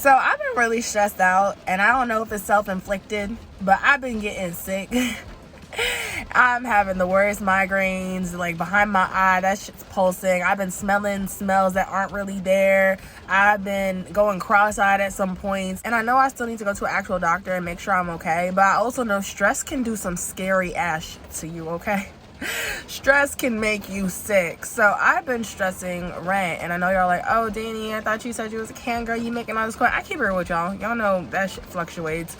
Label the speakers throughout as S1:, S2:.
S1: So I've been really stressed out, and I don't know if it's self-inflicted, but I've been getting sick. I'm having the worst migraines, like behind my eye, that shit's pulsing. I've been smelling smells that aren't really there. I've been going cross-eyed at some points, and I know I still need to go to an actual doctor and make sure I'm okay, but I also know stress can do some scary ass shit to you, okay? Stress can make you sick. So I've been stressing rent, and I know y'all like, oh Danny, I thought you said you was a can girl, you making all this coin. I keep it real with y'all know that shit fluctuates.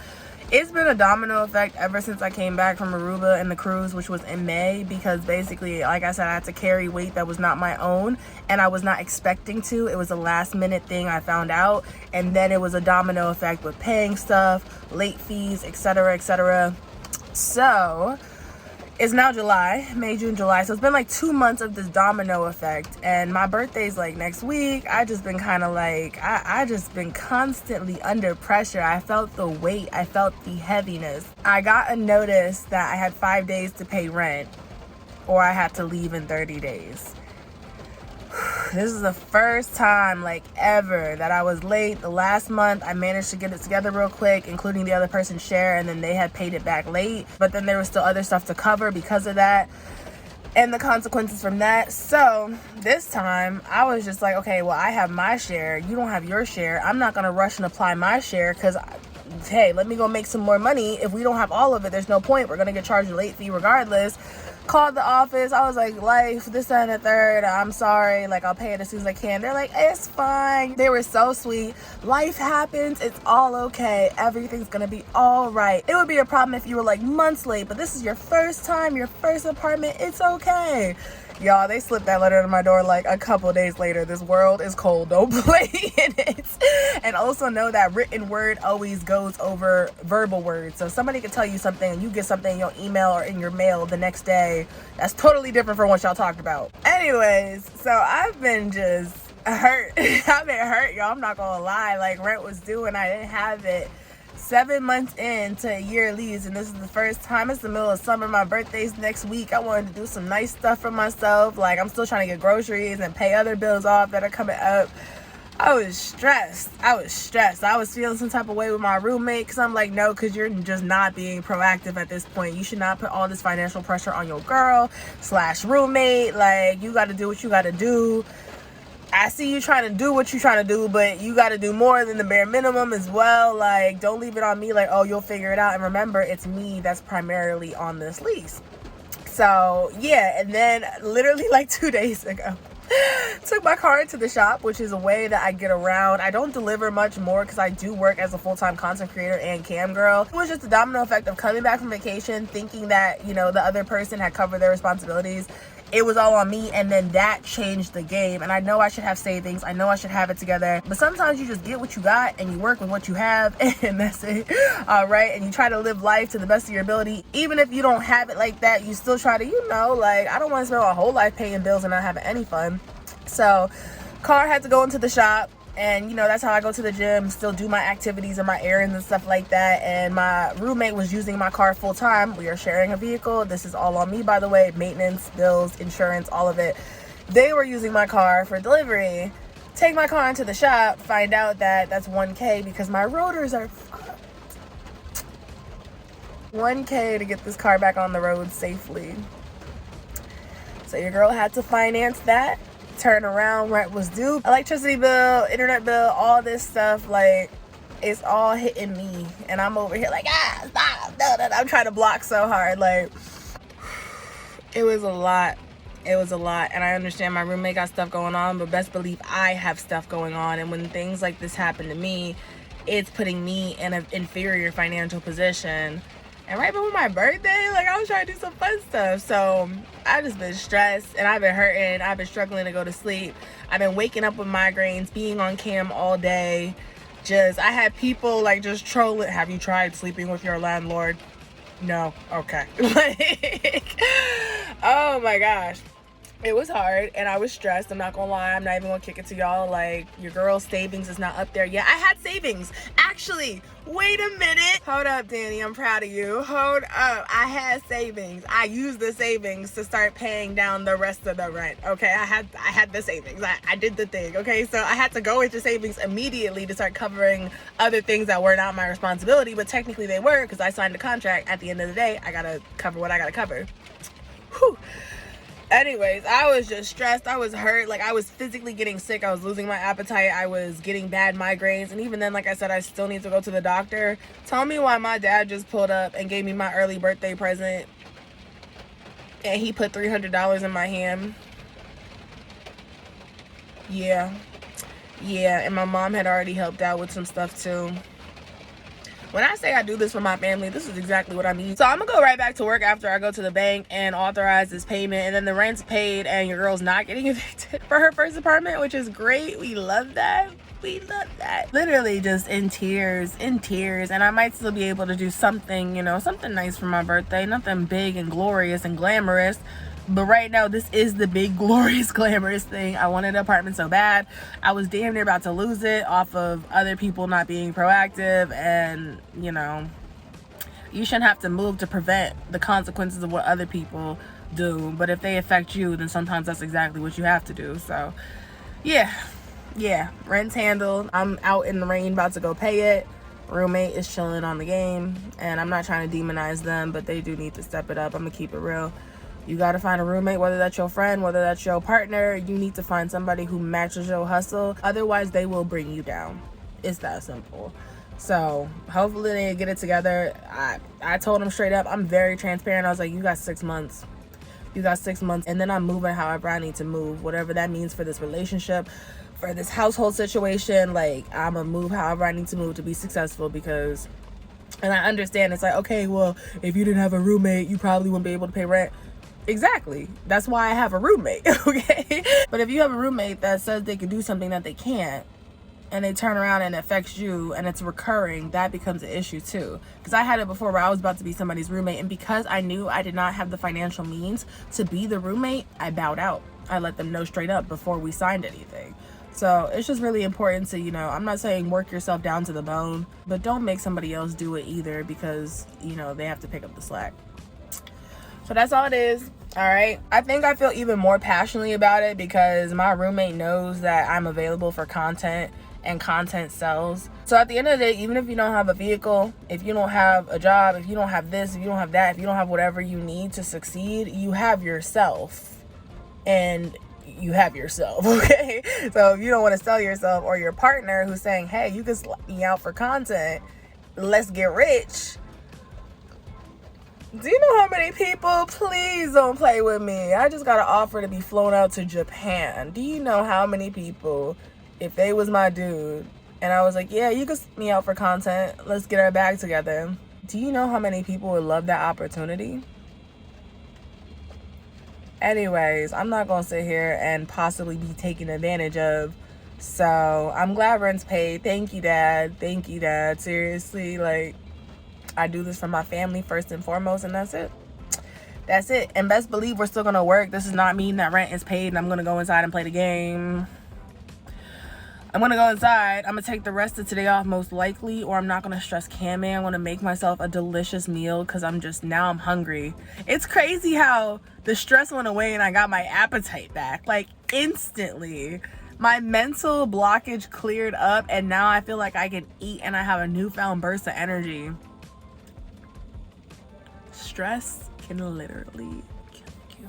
S1: It's been a domino effect ever since I came back from Aruba and the cruise, which was in May, because basically, like I said, I had to carry weight that was not my own, and I was not expecting to. It was a last minute thing I found out, and then it was a domino effect with paying stuff, late fees, etc., etc. So it's now July, May, June, July. So it's been like 2 months of this domino effect. And my birthday's like next week. I just been kind of like, I just been constantly under pressure. I felt the weight. I felt the heaviness. I got a notice that I had 5 days to pay rent, or I had to leave in 30 days. This is the first time like ever that I was late. The last month I managed to get it together real quick, including the other person's share, and then they had paid it back late, but then there was still other stuff to cover because of that and the consequences from that. So this time I was just like, okay, well, I have my share, you don't have your share. I'm not gonna rush and apply my share, because hey, let me go make some more money. If we don't have all of it, there's no point. We're gonna get charged a late fee regardless. Called the office. I was like, life, this, that, and the third. I'm sorry. Like, I'll pay it as soon as I can. They're like, it's fine. They were so sweet. Life happens. It's all okay. Everything's gonna be all right. It would be a problem if you were like months late, but this is your first time, your first apartment. It's okay. Y'all, they slipped that letter to my door like a couple days later. This world is cold. Don't play in it. And also know that written word always goes over verbal words. So somebody can tell you something and you get something in your email or in your mail the next day. That's totally different from what y'all talked about. Anyways, so I've been just hurt. I've been hurt, y'all. I'm not gonna lie. Like, rent was due and I didn't have it. 7 months into a year leaves, and this is the first time. It's the middle of summer. My birthday's next week. I wanted to do some nice stuff for myself. Like, I'm still trying to get groceries and pay other bills off that are coming up. I was stressed. I was feeling some type of way with my roommate, because I'm like, no, because you're just not being proactive at this point. You should not put all this financial pressure on your girl / roommate. Like, you got to do what you got to do. I see you trying to do what you're trying to do, but you got to do more than the bare minimum as well. Like, don't leave it on me like, oh, you'll figure it out. And remember, it's me that's primarily on this lease. So yeah, and then literally like 2 days ago, took my car into the shop, which is a way that I get around. I don't deliver much more because I do work as a full-time content creator and cam girl. It was just a domino effect of coming back from vacation, thinking that, you know, the other person had covered their responsibilities. It was all on me, and then that changed the game. And I know I should have savings, I know I should have it together, but sometimes you just get what you got and you work with what you have, and that's it. All right, and you try to live life to the best of your ability. Even if you don't have it like that, you still try to, you know, like, I don't want to spend my whole life paying bills and not having any fun. So car had to go into the shop, and you know, that's how I go to the gym, still do my activities and my errands and stuff like that. And my roommate was using my car full time. We are sharing a vehicle. This is all on me, by the way. Maintenance, bills, insurance, all of it. They were using my car for delivery. Take my car into the shop, find out that that's $1K because my rotors are fucked. $1K to get this car back on the road safely. So your girl had to finance that. Turn around, rent was due, electricity bill, internet bill, all this stuff, like, it's all hitting me, and I'm over here like, stop, no. I'm trying to block so hard. Like, it was a lot, and I understand my roommate got stuff going on, but best believe I have stuff going on. And when things like this happen to me, it's putting me in an inferior financial position. And right before my birthday, like, I was trying to do some fun stuff. So I just been stressed, and I've been hurting. I've been struggling to go to sleep. I've been waking up with migraines, being on cam all day. I had people like just trolling. Have you tried sleeping with your landlord? No. Okay. Like, oh my gosh. It was hard and I was stressed. I'm not gonna lie. I'm not even gonna kick it to y'all. Like, your girl's savings is not up there yet. I had savings. Actually, wait a minute. Hold up, Danny. I'm proud of you. Hold up. I had savings. I used the savings to start paying down the rest of the rent. Okay, I had the savings. I did the thing. Okay, so I had to go into savings immediately to start covering other things that were not my responsibility, but technically they were because I signed a contract. At the end of the day, I gotta cover what I gotta cover. Whew. Anyways, I was just stressed. I was hurt. Like, I was physically getting sick. I was losing my appetite. I was getting bad migraines. And even then, like I said, I still need to go to the doctor. Tell me why my dad just pulled up and gave me my early birthday present. And he put $300 in my hand. Yeah. Yeah. And my mom had already helped out with some stuff too. When I say I do this for my family, this is exactly what I mean. So I'm gonna go right back to work after I go to the bank and authorize this payment, and then the rent's paid and your girl's not getting evicted for her first apartment, which is great. We love that. We love that. Literally just in tears, and I might still be able to do something, you know, something nice for my birthday. Nothing big and glorious and glamorous. But right now, this is the big, glorious, glamorous thing. I wanted an apartment so bad. I was damn near about to lose it off of other people not being proactive. And, you know, you shouldn't have to move to prevent the consequences of what other people do. But if they affect you, then sometimes that's exactly what you have to do. So, yeah, rent's handled. I'm out in the rain about to go pay it. Roommate is chilling on the game. And I'm not trying to demonize them, but they do need to step it up. I'm going to keep it real. You got to find a roommate, whether that's your friend, whether that's your partner. You need to find somebody who matches your hustle. Otherwise, they will bring you down. It's that simple. So hopefully they get it together. I told them straight up, I'm very transparent. I was like, you got 6 months. You got 6 months. And then I'm moving however I need to move. Whatever that means for this relationship, for this household situation. Like, I'm going to move however I need to move to be successful because... And I understand it's like, okay, well, if you didn't have a roommate, you probably wouldn't be able to pay rent. Exactly. That's why I have a roommate, okay? But if you have a roommate that says they can do something that they can't, and they turn around and it affects you, and it's recurring, that becomes an issue too. Because I had it before where I was about to be somebody's roommate, and because I knew I did not have the financial means to be the roommate, I bowed out. I let them know straight up before we signed anything. So it's just really important to, you know, I'm not saying work yourself down to the bone, but don't make somebody else do it either because, you know, they have to pick up the slack. So that's all it is. All right. I think I feel even more passionately about it because my roommate knows that I'm available for content and content sells. So at the end of the day, even if you don't have a vehicle, if you don't have a job, if you don't have this, if you don't have that, if you don't have whatever you need to succeed, you have yourself. And you have yourself, okay? So if you don't want to sell yourself, or your partner who's saying, hey, you can slap me out for content, let's get rich. Do you know how many people, please don't play with me, I just got an offer to be flown out to Japan. Do you know how many people, if they was my dude, and I was like, yeah, you can slap me out for content, let's get our bag together. Do you know how many people would love that opportunity? Anyways, I'm not gonna sit here and possibly be taken advantage of. So I'm glad rent's paid. Thank you, Dad. Thank you, Dad. Seriously, like, I do this for my family first and foremost, and that's it. That's it. And best believe we're still gonna work. This does not mean that rent is paid and I'm gonna go inside and play the game. I'm gonna go inside. I'm gonna take the rest of today off most likely, or I'm not gonna stress Cammy. I'm gonna make myself a delicious meal because I'm hungry. It's crazy how the stress went away and I got my appetite back, like instantly. My mental blockage cleared up and now I feel like I can eat and I have a newfound burst of energy. Stress can literally kill you.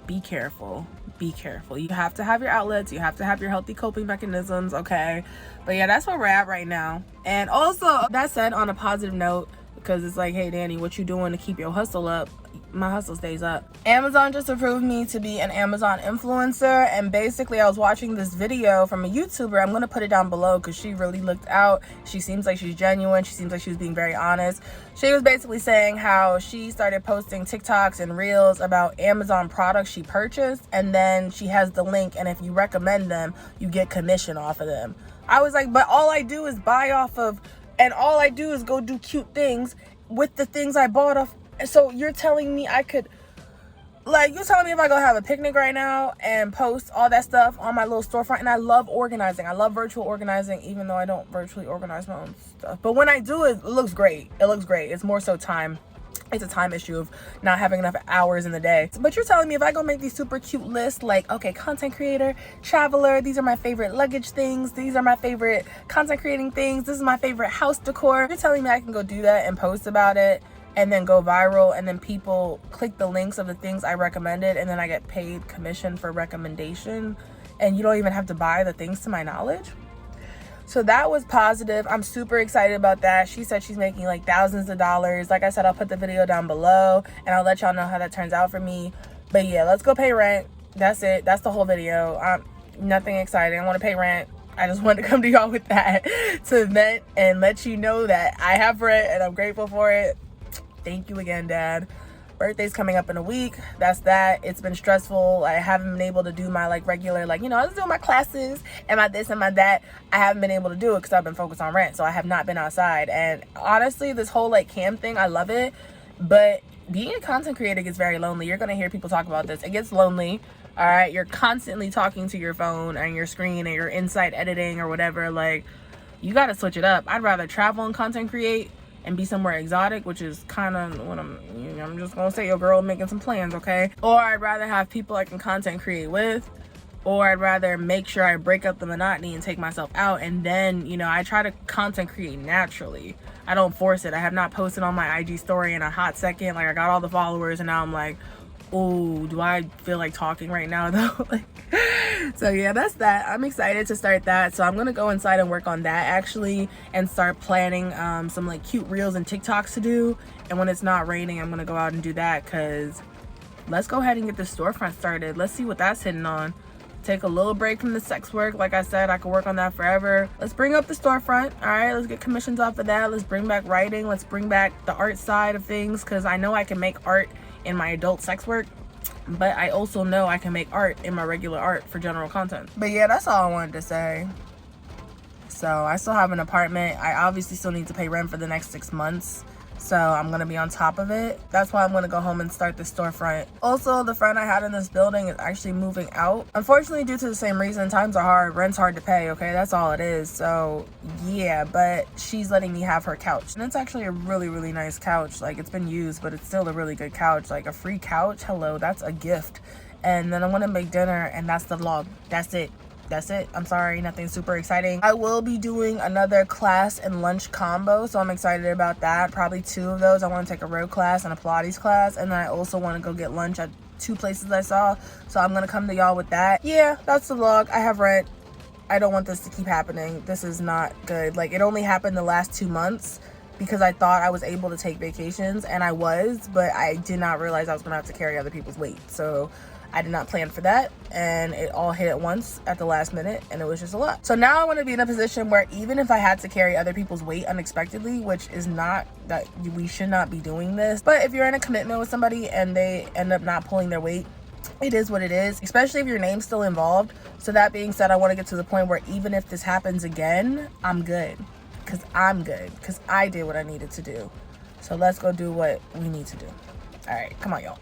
S1: Be careful. Be careful. You have to have your outlets. You have to have your healthy coping mechanisms, okay? But yeah, that's where we're at right now. And also, that said, on a positive note, because it's like, hey, Danny, what you doing to keep your hustle up? My hustle stays up. Amazon just approved me to be an Amazon influencer, and basically I was watching this video from a YouTuber. I'm gonna put it down below because she really looked out. She seems like she's genuine. She seems like she was being very honest. She was basically saying how she started posting TikToks and reels about Amazon products she purchased, and then she has the link, and if you recommend them, you get commission off of them. I was like, but all I do is buy off of, and all I do is go do cute things with the things I bought off. So you're telling me I could, Like, you telling me if I go have a picnic right now and post all that stuff on my little storefront, and I love organizing. I love virtual organizing, even though I don't virtually organize my own stuff. But when I do it, it looks great. It looks great. It's more so time. It's a time issue of not having enough hours in the day. But you're telling me if I go make these super cute lists, like, okay, content creator, traveler, these are my favorite luggage things, these are my favorite content creating things, this is my favorite house decor. You're telling me I can go do that and post about it and then go viral, and then people click the links of the things I recommended, and then I get paid commission for recommendation, and you don't even have to buy the things to my knowledge? So that was positive. I'm super excited about that. She said she's making like thousands of dollars. Like I said, I'll put the video down below and I'll let y'all know how that turns out for me. But yeah, let's go pay rent. That's it. That's the whole video. Nothing exciting. I want to pay rent. I just wanted to come to y'all with that to vent and let you know that I have rent and I'm grateful for it. Thank you again, Dad. Birthday's coming up in a week. That's that. It's been stressful. I haven't been able to do my like regular, like, you know, I was doing my classes and my this and my that. I haven't been able to do it because I've been focused on rent. So I have not been outside. And honestly, this whole like cam thing, I love it. But being a content creator gets very lonely. You're going to hear people talk about this. It gets lonely. All right. You're constantly talking to your phone and your screen and your inside editing or whatever. Like, you got to switch it up. I'd rather travel and content create and be somewhere exotic, which is kind of what I'm just gonna say, your girl making some plans, okay? Or I'd rather have people I can content create with, or I'd rather make sure I break up the monotony and take myself out, and then, you know, I try to content create naturally. I don't force it. I have not posted on my IG story in a hot second. Like, I got all the followers and now I'm like, oh, do I feel like talking right now though? Like, so yeah, that's that. I'm excited to start that. So I'm gonna go inside and work on that actually and start planning some like cute reels and TikToks to do. And when it's not raining, I'm gonna go out and do that, because let's go ahead and get the storefront started. Let's see what that's hitting on. Take a little break from the sex work. Like I said, I could work on that forever. Let's bring up the storefront. All right, let's get commissions off of that. Let's bring back writing. Let's bring back the art side of things, because I know I can make art in my adult sex work, but I also know I can make art in my regular art for general content. But yeah, that's all I wanted to say. So I still have an apartment. I obviously still need to pay rent for the next 6 months, so I'm gonna be on top of it. That's why I'm gonna go home and start the storefront. Also, the friend I had in this building is actually moving out, unfortunately, due to the same reason. Times are hard, rent's hard to pay, okay? That's all it is. So yeah, but she's letting me have her couch, and it's actually a really, really nice couch. Like, it's been used, but it's still a really good couch. Like, a free couch, hello, that's a gift. And then I'm gonna make dinner, and that's the vlog. That's it. That's it. I'm sorry, nothing super exciting. I will be doing another class and lunch combo, so I'm excited about that. Probably 2 of those. I want to take a row class and a Pilates class, and then I also want to go get lunch at 2 places I saw, so I'm gonna come to y'all with that. Yeah, that's the vlog. I have rent. I don't want this to keep happening. This is not good. Like, it only happened the last 2 months because I thought I was able to take vacations, and I was, but I did not realize I was gonna have to carry other people's weight. So I did not plan for that, and it all hit at once at the last minute, and it was just a lot. So now I want to be in a position where even if I had to carry other people's weight unexpectedly, which is not, that we should not be doing this, but if you're in a commitment with somebody and they end up not pulling their weight, it is what it is, especially if your name's still involved. So that being said, I want to get to the point where even if this happens again, I'm good, because I did what I needed to do. So let's go do what we need to do. All right, come on, y'all.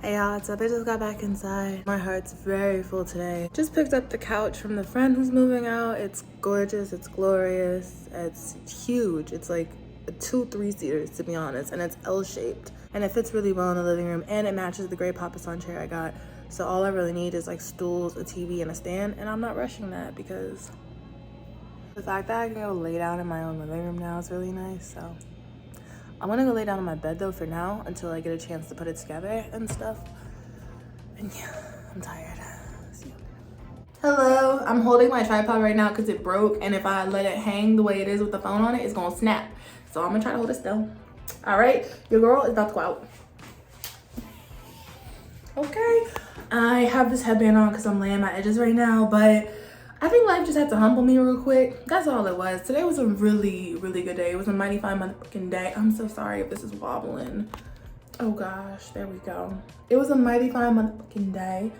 S1: Hey y'all, what's up? I just got back inside. My heart's very full today. Just picked up the couch from the friend who's moving out. It's gorgeous, it's glorious, it's huge. It's like a 2-3-seaters, to be honest, and it's L-shaped. And it fits really well in the living room, and it matches the gray Papasan chair I got. So all I really need is like stools, a TV, and a stand, and I'm not rushing that because the fact that I can go lay down in my own living room now is really nice. So I'm gonna go lay down on my bed though for now until I get a chance to put it together and stuff. And yeah, I'm tired. See you later. Hello, I'm holding my tripod right now because it broke, and if I let it hang the way it is with the phone on it, it's gonna snap. So I'm gonna try to hold it still. All right, your girl is about to go out. Okay, I have this headband on because I'm laying my edges right now, but I think life just had to humble me real quick. That's all it was. Today was a really, really good day. It was a mighty fine motherfucking day. I'm so sorry if this is wobbling. Oh gosh, there we go. It was a mighty fine motherfucking day.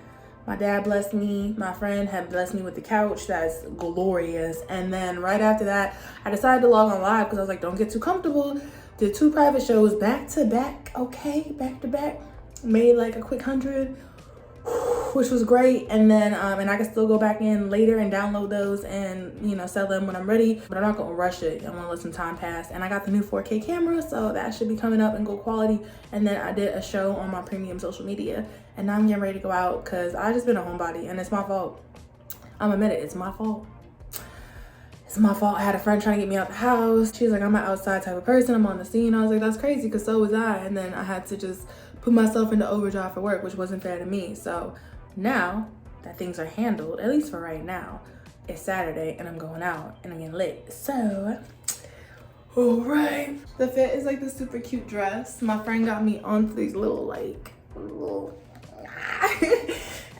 S1: My dad blessed me. My friend had blessed me with the couch. That's glorious. And then right after that, I decided to log on live because I was like, don't get too comfortable. Did 2 private shows back to back, okay? Back to back. made like a quick 100, which was great. And then and I can still go back in later and download those and, you know, sell them when I'm ready, but I'm not gonna rush it. I'm gonna let some time pass. And I got the new 4K camera, so that should be coming up in good quality. And then I did a show on my premium social media, and now I'm getting ready to go out because I just been a homebody, and it's my fault. I'm admit it, it's my fault. It's my fault. I had a friend trying to get me out the house. She was like, I'm an outside type of person, I'm on the scene. I was like, that's crazy, because so was I. And then I had to just put myself into overdrive for work, which wasn't fair to me. So now that things are handled, at least for right now, it's Saturday and I'm going out and I'm getting lit. So, all right. The fit is like the super cute dress. My friend got me onto these little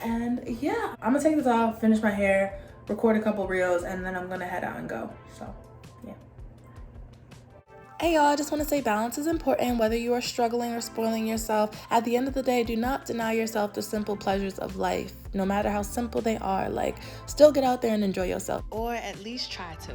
S1: and yeah, I'm gonna take this off, finish my hair, record a couple reels, and then I'm gonna head out and go. So yeah. Hey y'all, I just want to say balance is important whether you are struggling or spoiling yourself. At the end of the day, do not deny yourself the simple pleasures of life, no matter how simple they are. Like, still get out there and enjoy yourself.
S2: Or at least try to.